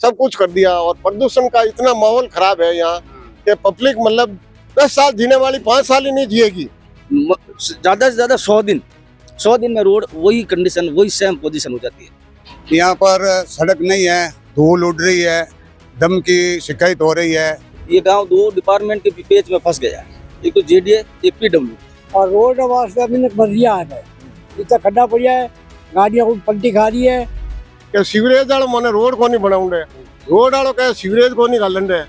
सब कुछ कर दिया। और प्रदूषण का इतना माहौल खराब है यहाँ कि पब्लिक मतलब 10 साल जीने वाली 5 साल ही नहीं जिएगी। ज्यादा से ज्यादा 100 दिन में रोड वही कंडीशन, वही सेम पोजीशन हो जाती है। यहाँ पर सड़क नहीं है, धूल उड़ रही है, दम की शिकायत हो रही है। ये गांव 2 डिपार्टमेंट के पेच में फंस गया है, एक तो जेडीए, एक पीडब्ल्यू। और रोड वास्ते अभी तक बढ़िया है, इतना खड्डा पड़ा है, गाड़ियां को पलटी खा रही है। कि सीवरेज वालों मैंने रोड को नहीं बनाऊंगे, रोड वालों कहे सीवरेज को नहीं गालेंगे,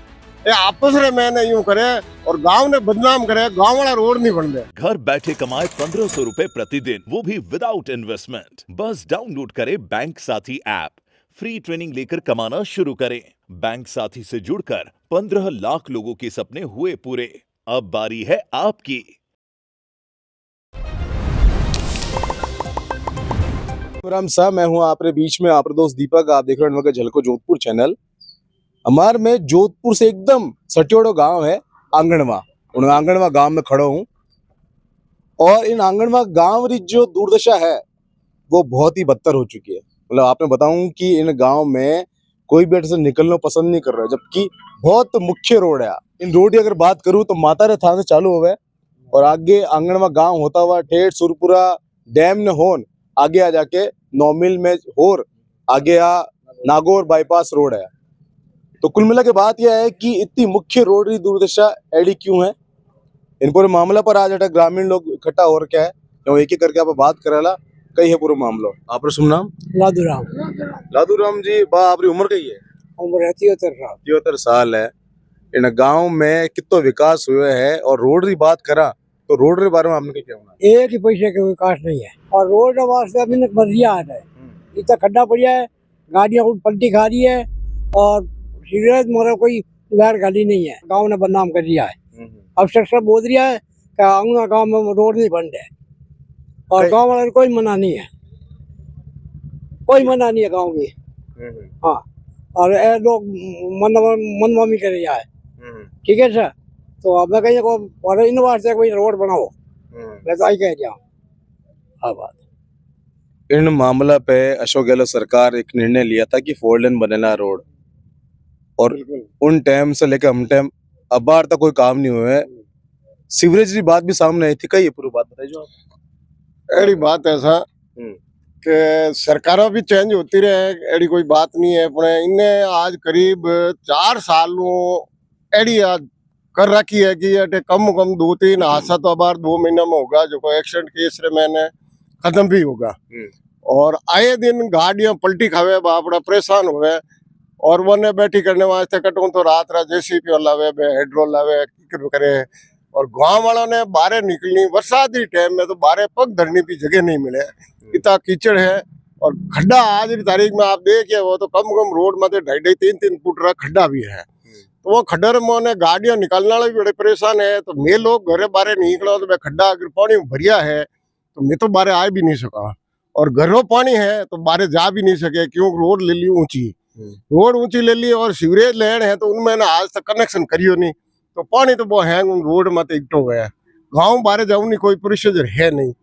ये आपस में मैंने यूं करे और गांव ने बदनाम करे, गांव वाला रोड नहीं बन रहे। घर बैठे कमाए 1500 रुपए प्रतिदिन, वो भी विदाउट इन्वेस्टमेंट। बस डाउनलोड करें बैंक साथी ऐप, फ्री ट्रेनिंग लेकर कमाना शुरू करें। बैंक साथी से जुड़कर 15 लाख लोगों के सपने हुए पूरे। अब बारी है आपकी। राम साहब, मैं हूं आपके बीच में आपका दोस्त दीपक। आप देख रहे हैं झलको जोधपुर चैनल। हमारे में जोधपुर से एकदम सटियोड़ो गांव है आंगणवा। उन आंगणवा गांव में खड़ा हूं और इन आंगणवा गांव की जो दुर्दशा है वो बहुत ही बदतर हो चुकी है। मतलब आपने बताऊं कि इन गांव में कोई भी से निकलना पसंद नहीं कर रहा है, जबकि बहुत मुख्य रोड है। इन रोड की अगर बात करूं तो मातारे थान से चालू हुआ है और आगे आंगणवा गांव होता हुआ ठेठ सुरपुरा डैम ने होन आगे आ जाके 9 मील में और आगे आ नागौर बाईपास रोड है। तो कुल मिला के बात यह है कि इतनी मुख्य रोड की दुर्दशा एडी क्यों है। इन पूरे मामला पर आज ग्रामीण लोग इकट्ठा हो रखे है, तो एक एक करके आप बात करेला कई है पूरा मामला। आप शुभ नाम? लादूराम जी। बा आपकी उम्र कई है? उम्र है 73 साल है। इन गांव में कितना विकास हुआ है और रोड की बात करा तो रोड के बारे में आपने क्या कहना? एक ही पैसे का विकास नहीं है और रोड वास्ते अभी तक बढ़िया है, इतना खड्डा पड़ा है, गाड़ियां को पलटी खा रही है और सीवरेज मोरा कोई उधार गाड़ी नहीं है। गांव ने बदनाम कर दिया है। अब सब बोल दिया है कि आंगना गांव में रोड नहीं बन रहे और गांव वाले कोई मना नहीं है, कोई मना नहीं है गांव में। हाँ, और ये लोग मनमानी कर रहा है। ठीक है सर, तो अब मैं कहीं को इन वास्ते कोई रोड बनाओ, मैं तो आई कह रहा हूँ। हाँ, बात इन मामला पे अशोक गहलोत सरकार एक निर्णय लिया था कि 4 लेन बनेला रोड, और उन टाइम से लेकर हम टाइम अब बार तक कोई काम नहीं हुआ है। सीवरेज की बात भी सामने आई थी, कई पूरी बात बताइए आप। एड़ी बात ऐसा कि सरकारों भी चेंज होती रहे, एड़ी कोई बात नहीं है। अपने इन्हें आज करीब 4 सालों एड़ी आज कर रखी है कि अटे कम 2-3 हादसा तो बार 2 महीने में होगा, जो कोई एक्सीडेंट केस रे मैंने खत्म भी होगा। और आए दिन गाड़ियां पलटी खावे, बापड़ा परेशान हुए और वो ने बैठी करने वास्ते कटूं तो रात जेसीपी लावे, हेड्रो लावे करे। और गांव वालों ने बाहर निकलनी बरसात के टाइम में तो बाहर पग धरने की जगह नहीं मिले, इतना कीचड़ है। और खड्डा आज की तारीख में आप देखिए वो तो कम रोड में 2.5-3 फुट रहा खड्डा भी है। तो वो खड्डर में गाड़ियां निकालने वाले भी बड़े परेशान है। तो मैं लोग घरे बाहर नहीं निकला तो खड्डा अगर पानी भरिया है तो मैं तो बाहर आ भी नहीं सका, और घरों पानी है तो बाहर जा भी नहीं सके, क्योंकि रोड ले ली ऊंची, रोड ऊंची ले ली और सीवरेज लेन है तो उनमें ना आज तक कनेक्शन करियो नहीं, तो पानी तो वो है रोड में तो इकट्ठो गया। गाँव बाहर जाऊँ नहीं, कोई प्रोसीजर है नहीं।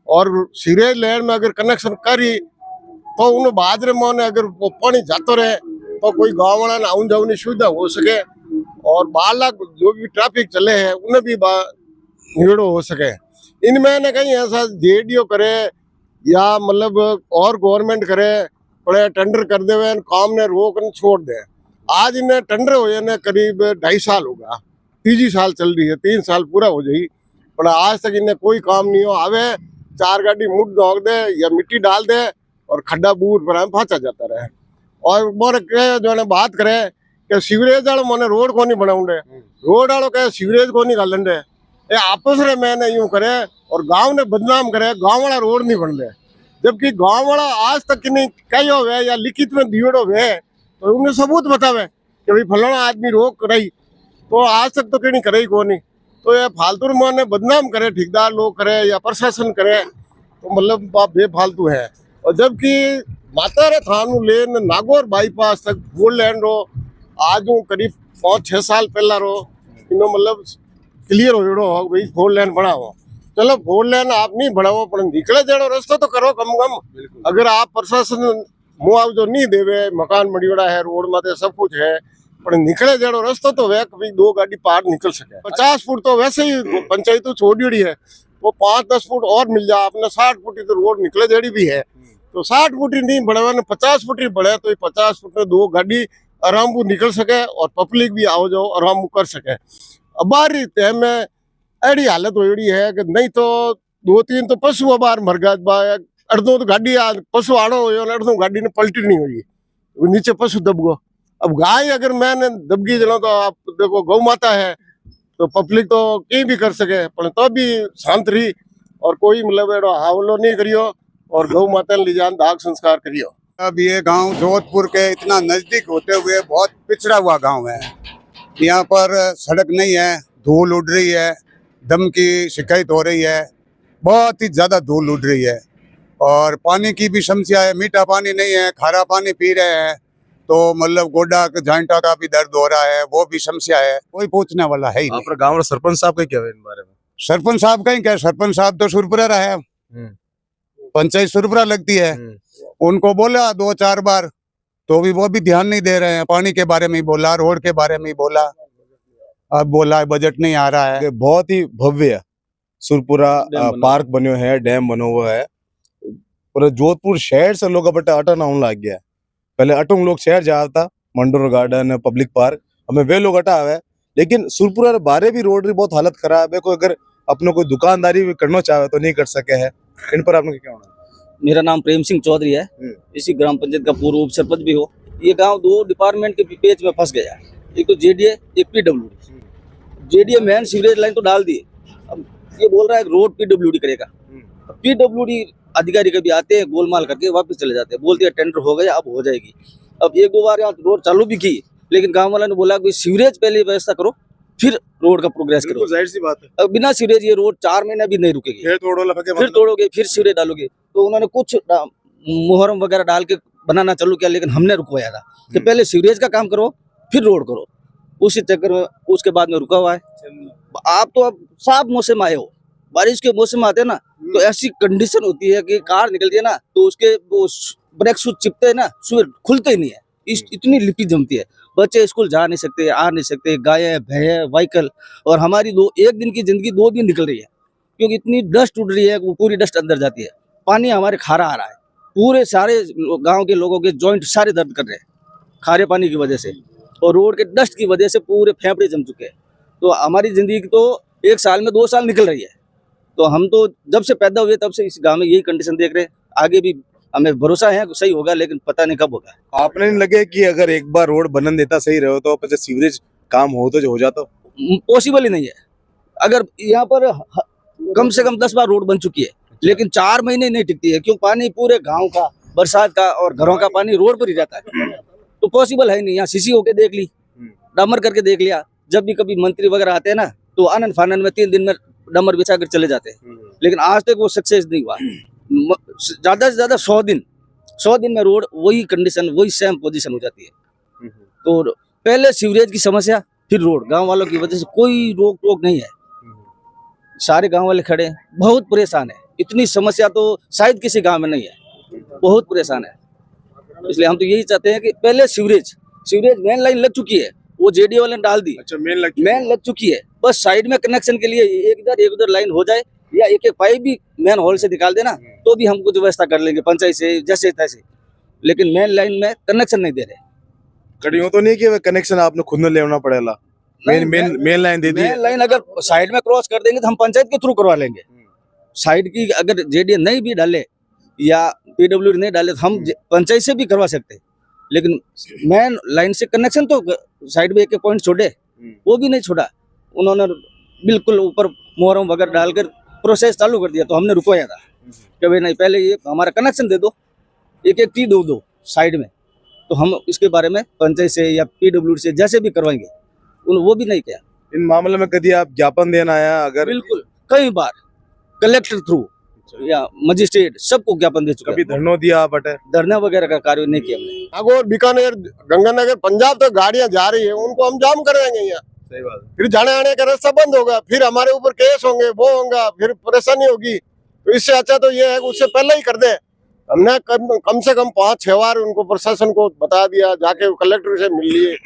और सीवरेज लेन में अगर कनेक्शन करी तो उन बाजरे में अगर वो पानी जाते रहे तो कोई गाँव वाला ने आउन जाऊन की सुविधा हो सके और 12 लाख जो भी ट्रैफिक चले है उन्हें भी निगड़ो हो सके। इनमें न कहीं ऐसा जेडीओ करे या मतलब और गवर्नमेंट करे, बड़े टेंडर कर दे काम ने रोक न छोड़ दे। आज इन्हें टेंडर हो जाए करीब 2.5 साल होगा, 3 साल चल रही है, 3 साल पूरा हो जाए, पर आज तक इन्हें कोई काम नहीं हो। आवे 4 गाड़ी मुठ दौड़ दे या मिट्टी डाल दे और खड्डा बूट पर फांचा जाता रहे। और मोर जो ने बात करे कि सीवरेज वालों मैंने रोड को नहीं बनाऊंगे, रोड वालों कहे सीवरेज को नहीं गालेंगे, ये आपस में मैंने यूं करे और गांव ने बदनाम करे, गांव वाला रोड नहीं बन रहे। जबकि गांव वाला आज तक नहीं कही हो या लिखित में दियो हुए तो उन्हें सबूत बतावे कि भाई फलाना आदमी रोक रही, तो आज तक तो कहीं करे को नहीं। तो ये फालतू में बदनाम करे, ठेकेदार लोग करे या प्रशासन करे, तो मतलब बेफालतू है। और जबकि मातारे थानू लेन नागौर बाईपास तक 4 लेन रो आज करीब 5-6 साल पहला रो इनो मतलब क्लियर हो भाई 4 लेन बनाओ। चलो 4 लेन आप नहीं बनाओ पर निकले जानो रास्ता तो करो कम। अगर आप प्रशासन मुआवजो नहीं देवे, मकान मड़ीड़ा है, रोड माते सब कुछ है, पर निकले जड़ो रस्तो तो वे कभी 2 गाड़ी पार निकल सके। 50 फुट तो वैसे ही पंचायत तो छोड़ी है, वो 5-10 फुट और मिल जाए अपने 60 फुट की तो रोड निकले जड़ी भी है, तो 60 फुट ही नहीं बढ़े, 50 फुट ही बढ़े तो 50 फुट में 2 गाड़ी आराम को निकल सके और पब्लिक भी आओ जाओ आराम कर सके। अब बारी टाइम में ऐडी हालत हो है कि नहीं तो 2-3 तो पशु अबार मर गया, अर्धों तो गाड़ी पशु आड़ो हो, अर्धों गाड़ी ने पलटी नहीं हुई, नीचे पशु दब गो। अब गाय अगर मैंने दबगी जलो तो आप देखो गौ माता है, तो पब्लिक तो कहीं भी कर सके, पर तो भी शांत रही और कोई मतलब एडो हावलो नहीं करियो और गौ माता ने लिजान दाग संस्कार करियो। अब ये गांव जोधपुर के इतना नजदीक होते हुए बहुत पिछड़ा हुआ गांव है। यहाँ पर सड़क नहीं है, धूल उड़ रही है, दम की शिकायत हो रही है, बहुत ही ज्यादा धूल उड़ रही है और पानी की भी समस्या है, मीठा पानी नहीं है, खारा पानी पी रहे हैं तो मतलब गोडा जांटा का भी दर्द हो रहा है, वो भी समस्या है, कोई पूछने वाला है ही नहीं। आपका गांव सरपंच साहब का क्या है इन बारे में? सरपंच साहब का ही क्या, सरपंच साहब तो सुरपुरा रहा है, पंचायत सुरपुरा लगती है, उनको बोला 2-4 बार तो भी वो भी ध्यान नहीं दे रहे हैं। पानी के बारे में ही बोला, रोड के बारे में ही बोला, अब बोला बजट नहीं आ रहा है। बहुत ही भव्य सुरपुरा पार्क बनो है, डैम बनो हुआ है, पर जोधपुर शहर से लोग बटे अटन आने लग गया है। पहले अटों लोग शहर जाता, मंडोर गार्डन, पब्लिक पार्क, हमें वे लोग हटा आवे, लेकिन सुरपुरा बारे भी रोड की बहुत हालत खराब है। कोई अगर अपने कोई दुकानदारी भी करना चाहे तो नहीं कर सके है। इन पर आपने क्या होना? मेरा नाम प्रेम सिंह चौधरी है, इसी ग्राम पंचायत का पूर्व उप सरपंच भी हो। ये गांव 2 डिपार्टमेंट के पेच में फंस गया है, एक तो जेडीए, एक PWD. JDA main sewerage line तो डाल दी, अब ये बोल रहा है रोड पीडब्ल्यूडी करेगा। पीडब्ल्यूडी अधिकारी कभी आते हैं गोलमाल करके वापस चले जाते हैं, बोलते हैं टेंडर हो गया अब हो जाएगी। अब 1-2 बार यहाँ रोड चालू भी की, लेकिन गांव वालों ने बोला कि सीवरेज पहले व्यवस्था करो फिर रोड का प्रोग्रेस करो। जाहिर सी बात है, अब बिना सीवरेज ये रोड 4 महीने भी नहीं रुकेगी, फिर तोड़ोगे, फिर सीवरेज डालोगे। तो उन्होंने कुछ मुहर्रम वगैरह डाल के बनाना चालू किया, लेकिन हमने रुकवाया था कि पहले सीवरेज का काम करो फिर रोड करो। उसी चक्कर में उसके बाद में रुका हुआ है। आप तो अब साफ मौसम आए हो, बारिश के मौसम आते हैं ना तो ऐसी कंडीशन होती है कि कार निकलती है ना तो उसके वो ब्रेक शूज चिपते हैं ना, शूज खुलते ही नहीं है, इतनी लिपि जमती है। बच्चे स्कूल जा नहीं सकते, आ नहीं सकते, गाय भैंस व्हीकल, और हमारी एक दिन की जिंदगी 2 दिन निकल रही है क्योंकि इतनी डस्ट उड़ रही है, वो पूरी डस्ट अंदर जाती है। पानी हमारे खारा आ रहा है, पूरे सारे गांव के लोगों के जॉइंट सारे दर्द कर रहे हैं खारे पानी की वजह से, और रोड के डस्ट की वजह से पूरे फेफड़े जम चुके हैं। तो हमारी जिंदगी तो 1 साल में 2 साल निकल रही है। तो हम तो जब से पैदा हुए तब से इस गांव में यही कंडीशन देख रहे हैं, आगे भी हमें भरोसा है सही होगा, लेकिन पता नहीं कब होगा। आपने नहीं लगे कि अगर एक बार रोड बनन देता सही रहो तो पीछे सीवरेज काम हो तो जो हो जाता? पॉसिबल ही नहीं है। अगर यहाँ पर कम से कम 10 बार रोड बन चुकी है, लेकिन 4 महीने नहीं टिकती है, क्यों? पानी पूरे गांव का, बरसात का और घरों का पानी रोड पर ही रहता है, तो पॉसिबल है नहीं। यहाँ सीसी होके देख ली, डामर करके देख लिया, जब भी कभी मंत्री वगैरह आते हैं ना तो आनंद फानंद में 3 दिन में डामर बिछा कर चले जाते हैं, लेकिन आज तक वो सक्सेस नहीं हुआ। ज्यादा से ज्यादा 100 दिन में रोड वही कंडीशन, वही सेम पोजीशन हो जाती है। तो पहले सीवरेज की समस्या, फिर रोड। गांव वालों की वजह से कोई रोक टोक नहीं है, सारे गांव वाले खड़े हैं, बहुत परेशान है। इतनी समस्या तो शायद किसी गांव में नहीं है, बहुत परेशान है। इसलिए हम तो यही चाहते हैं कि पहले सीवरेज मेन लाइन लग चुकी है, वो जेडीए वाले ने डाल दी। अच्छा, मेन लग चुकी है, बस साइड में कनेक्शन के लिए एक उधर लाइन हो जाए, या एक पाइप भी मेन हॉल से निकाल देना तो भी हम कुछ व्यवस्था कर लेंगे पंचायत से जैसे तैसे, लेकिन मेन लाइन में कनेक्शन नहीं दे रहे। कड़ियों तो नहीं कि कनेक्शन आपने खुद में लेना पड़ेगा, मेन लाइन दे दी। मेन लाइन अगर साइड में क्रॉस कर देंगे तो हम पंचायत के थ्रू करवा लेंगे। साइड की अगर जेडीए नहीं भी डाले या पीडब्ल्यूडी नहीं डाले तो हम पंचायत से भी करवा सकते, लेकिन मेन लाइन से कनेक्शन तो साइड में एक पॉइंट छोड़े, वो भी नहीं छोड़ा। उन्होंने बिल्कुल ऊपर मोहरम वगैरह डालकर प्रोसेस चालू कर दिया, तो हमने रुकवाया था कि भाई नहीं, पहले ये हमारा कनेक्शन दे दो, एक टी दो साइड में, तो हम इसके बारे में पंचायत से या पीडब्ल्यूडी से जैसे भी करवाएंगे। वो भी नहीं किया। इन मामले में कभी आप ज्ञापन देना आया? अगर बिल्कुल कई बार कलेक्टर थ्रू या मजिस्ट्रेट सबको ज्ञापन दे चुका। कभी धरना दिया बटे? धरना वगैरह का कार्य नहीं किया हमने। नागौर, बीकानेर, गंगानगर, पंजाब तक गाड़ियां जा रही है, उनको हम जाम करेंगे यहाँ। सही बात है। फिर जाने आने का रास्ता बंद होगा, फिर हमारे ऊपर केस होंगे, वो होगा, फिर परेशानी होगी। तो इससे अच्छा तो ये है कि उससे पहले ही कर दे, हमने कम से कम 5-6 बार उनको प्रशासन को बता दिया, जाके कलेक्टर से मिल लिए,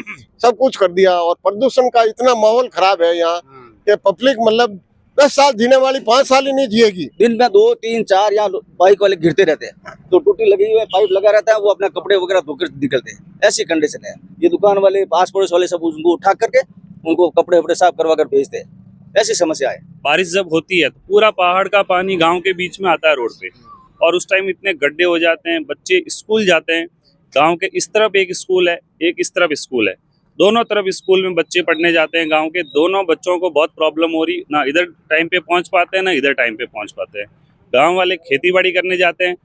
सब कुछ कर दिया। और प्रदूषण का इतना माहौल खराब है यहाँ कि पब्लिक मतलब 10 साल जीने वाली 5 साल ही नहीं जिएगी। दिन में 2, 3, 4 यहाँ बाइक वाले गिरते रहते हैं, तो टूटी लगी हुई है, पाइप लगा रहता है, वो अपना कपड़े वगैरह धोकर निकलते हैं। ऐसी कंडीशन है। ये दुकान वाले, पास पड़ोस वाले सब उनको उठा करके उनको कपड़े वपड़े साफ करवा कर भेजते हैं। ऐसी समस्या है। बारिश जब होती है तो पूरा पहाड़ का पानी गांव के बीच में आता है रोड पे, और उस टाइम इतने गड्ढे हो जाते हैं, बच्चे स्कूल जाते हैं। गांव के इस तरफ एक स्कूल है, एक इस तरफ स्कूल है, दोनों तरफ स्कूल में बच्चे पढ़ने जाते हैं। गांव के दोनों बच्चों को बहुत प्रॉब्लम हो रही, ना इधर टाइम पे पहुंच पाते हैं, ना इधर टाइम पे पहुंच पाते हैं। गांव वाले खेती बाड़ी करने जाते हैं,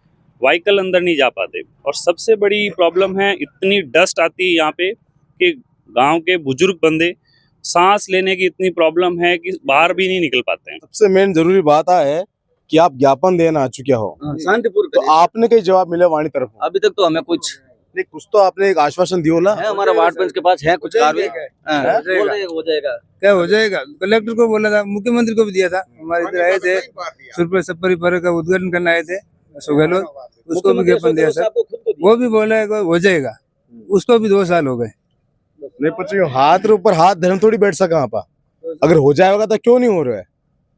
व्हीकल अंदर नहीं जा पाते। और सबसे बड़ी प्रॉब्लम है, इतनी डस्ट आती है यहाँ पे कि गांव के बुजुर्ग बंदे सांस लेने की इतनी प्रॉब्लम है कि बाहर भी नहीं निकल पाते हैं। सबसे मेन जरूरी बात है कि आप ज्ञापन देना आ चुके हो, शांतिपूर्ण तो आपने कई जवाब मिले वाणी तरफ? अभी तक तो हमें कुछ नहीं, कुछ तो आपने एक आश्वासन दियो ना। है, हमारा वार्ड पंच के पास है कुछ कार्रवाई। बोल रहे हैं हो जाएगा। क्या हो जाएगा? कलेक्टर को बोला था, मुख्यमंत्री को भी दिया था। हमारे इधर आए थे, सुरपुर सप्परी पर्व का उद्घाटन करने आए थे अशोक गहलोत, उसको भी ज्ञापन दिया था। वो भी बोला है कि हो जाएगा, उसको भी 2 साल हो गए। नहीं पता, हाथ रे ऊपर हाथ धर्म थोड़ी बैठ सका आप। अगर हो जाएगा तो क्यों नहीं हो रहा है?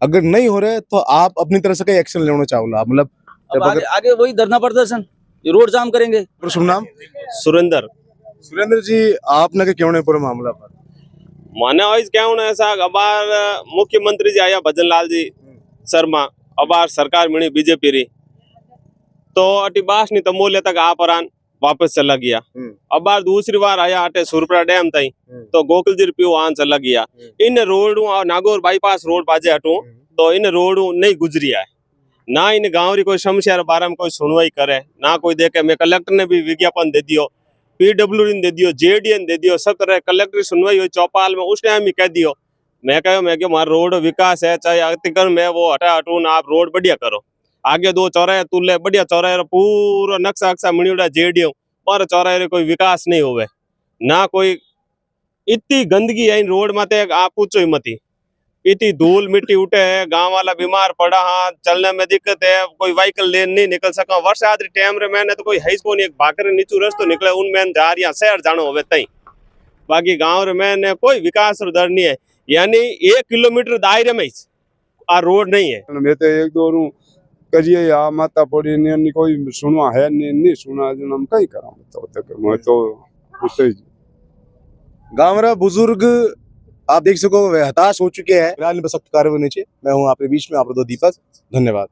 अगर नहीं हो रहा है तो आप अपनी तरफ से कई एक्शन लेना चाहो। आप मतलब अब आगे वही धरना प्रदर्शन, ये रोड जाम करेंगे। शुभ नाम? सुरेंद्र जी, आपने के क्यों नहीं पूरा मामला पर? माने आज क्या होना ऐसा अबार मुख्यमंत्री जी आया भजन लाल जी शर्मा, अबार सरकार मिली बीजेपी री, तो अटी बास नहीं तो मूल्य तक आप वापस चला गया। अब बार दूसरी बार आया अटे सुरपुरा डैम तई, तो गोकुल जी पियो आन चला गया। इन रोड नागौर बाईपास रोड पाजे हटू, तो इन रोड नहीं गुजरिया है। ना इन गाँव री कोई समस्या रे बारे में कोई सुनवाई करे, ना कोई देखे। मैं कलेक्टर ने भी विज्ञापन दे दियो, PW ने दे दियो, JD ने दे दियो, सब तरह कलेक्टर की सुनवाई हुई चौपाल में, उस टाइम ही कह दियो। मैं कहो मारा रोड विकास है, चाहे अतिक्रमण में वो हटा हटू ना, आप रोड बढ़िया करो। आगे 2 चौराहे तुले बढ़िया चौराहे पूरा नक्शा अक्सा मिलूड़ा JD पर चौराहे कोई विकास नहीं होवे, ना कोई। इतनी गंदगी है इन रोड माते, आप पूछो ही मती। इतनी धूल मिट्टी उठे है, गांव वाला बीमार पड़ा, हाँ चलने में दिक्कत है, कोई व्हीकल लेन नहीं निकल सका। वर्षा आदि टाइम रे मैंने तो कोई है को नहीं, एक भाकर नीचू रस्तो निकले उनमें जा रही शहर जानो होवे तई। बाकी गांव रे मैंने कोई विकास दर नहीं है, यानी 1 किलोमीटर दायरे में आ रोड नहीं है। मैं तो 1-2 रू करिए या माता पड़ी नहीं कोई सुनवा है नहीं सुना जो हम कहीं करा तो मैं तो उससे गाँव रा बुजुर्ग आप देख सको वे हताश हो चुके हैं। सख्त कार्रवाई होनी चाहिए। मैं हूँ आपके बीच में, आप दो दीपक। धन्यवाद।